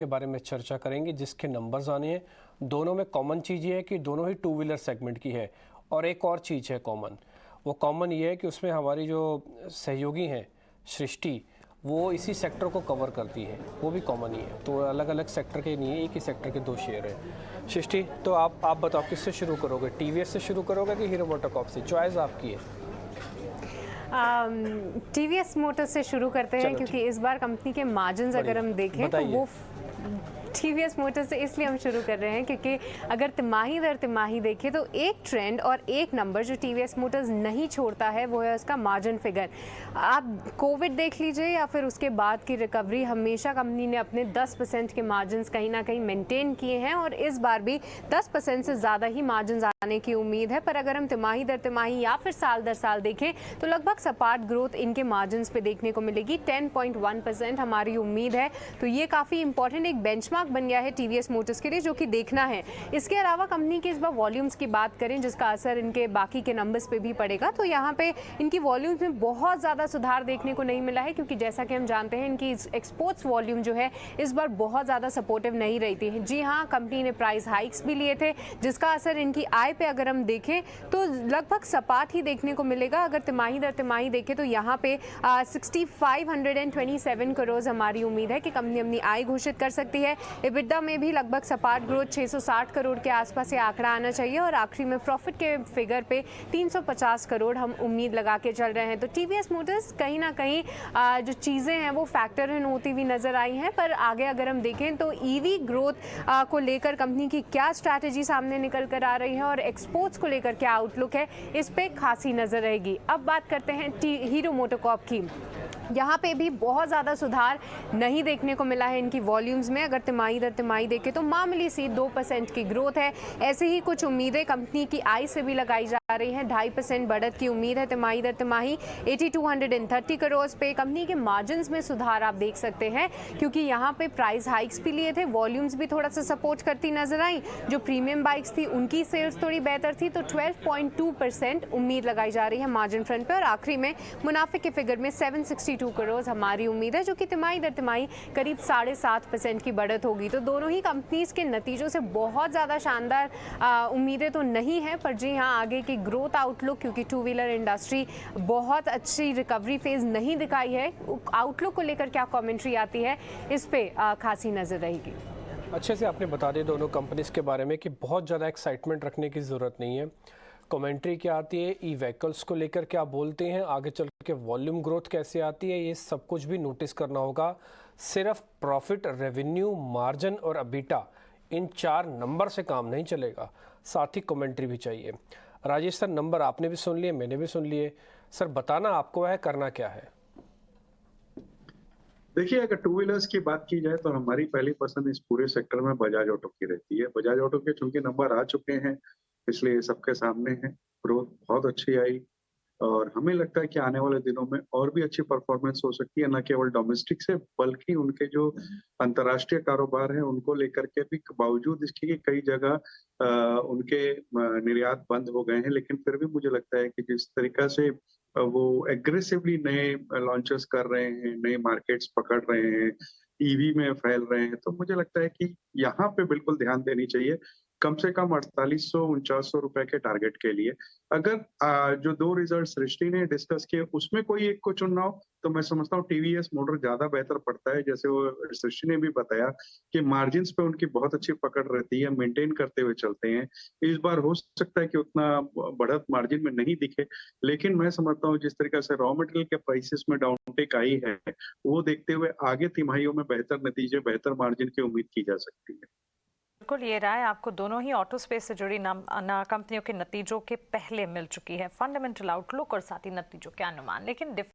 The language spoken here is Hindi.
के बारे में चर्चा करेंगे जिसके नंबर्स आने हैं। दोनों में कॉमन चीज़ ये है कि दोनों ही टू व्हीलर सेगमेंट की है। और एक और चीज़ है कॉमन, वो कॉमन ये है कि उसमें हमारी जो सहयोगी हैं सृष्टि, वो इसी सेक्टर को कवर करती है, वो भी कॉमन ही है। तो अलग अलग सेक्टर के नहीं है, एक ही सेक्टर के दो शेयर हैं। सृष्टि, तो आप बताओ किससे शुरू करोगे, टीवीएस से शुरू करोगे कि हीरो मोटोकॉर्प से? चॉइस आपकी है। टीवीएस मोटर्स से शुरू करते हैं क्योंकि इस बार कंपनी के मार्जिन्स अगर हम देखें तो वो टीवीएस मोटर्स से इसलिए हम शुरू कर रहे हैं क्योंकि अगर तिमाही दर तिमाही देखें तो एक ट्रेंड और एक नंबर जो टीवीएस मोटर्स नहीं छोड़ता है वो है उसका मार्जिन फिगर। आप कोविड देख लीजिए या फिर उसके बाद की रिकवरी, हमेशा कंपनी ने अपने 10% के मार्जिन्स कहीं ना कहीं मेंटेन किए हैं और इस बार भी 10% से ज़्यादा ही मार्जिन्स आने की उम्मीद है। पर अगर हम तिमाही दर तिमाही या फिर साल दर साल देखें तो लगभग सपाट ग्रोथ इनके मार्जिन्स पे देखने को मिलेगी। 10.1% हमारी उम्मीद है, तो ये काफ़ी इंपॉर्टेंट एक बेंचमार्क बन गया है टीवीएस मोटर्स के लिए, जो कि देखना है। इसके अलावा कंपनी के इस बार वॉल्यूम्स की बात करें जिसका असर इनके बाकी के नंबर्स पे भी पड़ेगा, तो यहाँ पे इनकी वॉल्यूम्स में बहुत ज़्यादा सुधार देखने को नहीं मिला है क्योंकि जैसा कि हम जानते हैं इनकी एक्सपोर्ट्स वॉल्यूम जो है इस बार बहुत ज़्यादा सपोर्टिव नहीं रहती है। जी हाँ, कंपनी ने प्राइस हाइक्स भी लिए थे जिसका असर इनकी आय पे अगर हम देखें तो लगभग सपाट ही देखने को मिलेगा। अगर तिमाही दर तिमाही देखें तो यहाँ पे 6527 करोड़ हमारी उम्मीद है कि कंपनी अपनी आय घोषित कर सकती है। EBITDA में भी लगभग सपाट ग्रोथ 660 करोड़ के आसपास ये आंकड़ा आना चाहिए और आखिरी में प्रॉफिट के फिगर पे 350 करोड़ हम उम्मीद लगा के चल रहे हैं। तो टीवीएस मोटर्स कहीं ना कहीं जो चीज़ें हैं वो फैक्टर इन होती हुई नजर आई हैं। पर आगे अगर हम देखें तो ईवी ग्रोथ को लेकर कंपनी की क्या स्ट्रैटेजी सामने निकल कर आ रही है और एक्सपोर्ट्स को लेकर क्या आउटलुक है, इस पे खासी नजर रहेगी। अब बात करते हैं हीरो मोटोकॉर्प की। यहाँ पे भी बहुत ज़्यादा सुधार नहीं देखने को मिला है इनकी वॉल्यूम्स में। अगर तिमाही दर तिमाही देखें तो मामूली सी 2% की ग्रोथ है। ऐसे ही कुछ उम्मीदें कंपनी की आय से भी लगाई जा रही हैं। 2.5% बढ़त की उम्मीद है तिमाही दर तिमाही। 8230 करोड़ पे कंपनी के मार्जिन्स में सुधार आप देख सकते हैं क्योंकि यहाँ पे प्राइस हाइक्स भी लिए थे, वॉल्यूम्स भी थोड़ा सा सपोर्ट करती नजर आई। जो प्रीमियम बाइक्स थी उनकी सेल्स थोड़ी बेहतर थी, तो 12.2% उम्मीद लगाई जा रही है मार्जिन फ्रंट पे। और आखिरी में मुनाफे के फिगर में 762 करोड़ हमारी उम्मीद है, जो कि तिमाही दर तिमाही करीब 7.5% की बढ़त होगी। तो दोनों ही कंपनीज के नतीजों से बहुत ज़्यादा शानदार उम्मीदें तो नहीं है, पर जी हाँ आगे की ग्रोथ आउटलुक, क्योंकि टू व्हीलर इंडस्ट्री बहुत अच्छी रिकवरी फेज नहीं दिखाई है, आउटलुक को लेकर क्या कमेंट्री आती है इस पे खासी नज़र रहेगी। अच्छे से आपने बता दिया दोनों कंपनीज के बारे में कि बहुत ज़्यादा एक्साइटमेंट रखने की ज़रूरत नहीं है। कमेंट्री क्या आती है, ई व्हीकल्स को लेकर क्या बोलते हैं, आगे चल के वॉल्यूम ग्रोथ कैसे आती है, ये सब कुछ भी नोटिस करना होगा। सिर्फ प्रॉफिट, रेवेन्यू, मार्जिन और अबीटा, इन 4 नंबर से काम नहीं चलेगा, साथ ही कमेंट्री भी चाहिए। राजेश सर, नंबर आपने भी सुन लिए, मैंने भी सुन लिए। सर बताना आपको है, करना क्या है? देखिए, अगर टू व्हीलर्स की बात की जाए तो हमारी पहली पसंद इस पूरे सेक्टर में बजाज ऑटो की रहती है। बजाज ऑटो के चूंकि नंबर आ चुके हैं, इसलिए सबके सामने है। ग्रोथ बहुत अच्छी आई और हमें लगता है कि आने वाले दिनों में और भी अच्छी परफॉर्मेंस हो सकती है, न केवल डोमेस्टिक से बल्कि उनके जो अंतर्राष्ट्रीय कारोबार है उनको लेकर के भी। बावजूद इसके कि कई जगह उनके निर्यात बंद हो गए हैं, लेकिन फिर भी मुझे लगता है कि जिस तरीका से वो एग्रेसिवली नए लॉन्चेस कर रहे हैं, नए मार्केट्स पकड़ रहे हैं, ईवी में फैल रहे हैं, तो मुझे लगता है कि यहाँ पे बिल्कुल ध्यान देनी चाहिए। कम से कम 4800-4900 रुपए के टारगेट के लिए। अगर जो 2 रिजल्ट सृष्टि ने डिस्कस किए उसमें कोई एक को चुनना हो तो मैं समझता हूँ टीवीएस मोटर ज्यादा बेहतर पड़ता है। जैसे वो सृष्टि ने भी बताया कि मार्जिन्स पे उनकी बहुत अच्छी पकड़ रहती है, मेंटेन करते हुए चलते हैं। इस बार हो सकता है कि उतना बढ़त मार्जिन में नहीं दिखे, लेकिन मैं समझता हूँ जिस तरीके से रॉ मटेरियल के प्राइसेस में डाउनटेक आई है, वो देखते हुए आगे तिमाहियों में बेहतर नतीजे, बेहतर मार्जिन की उम्मीद की जा सकती है। बिल्कुल, ये राय आपको दोनों ही ऑटो स्पेस से जुड़ी कंपनियों के नतीजों के पहले मिल चुकी है। फंडामेंटल आउटलुक और साथ ही नतीजों के अनुमान, लेकिन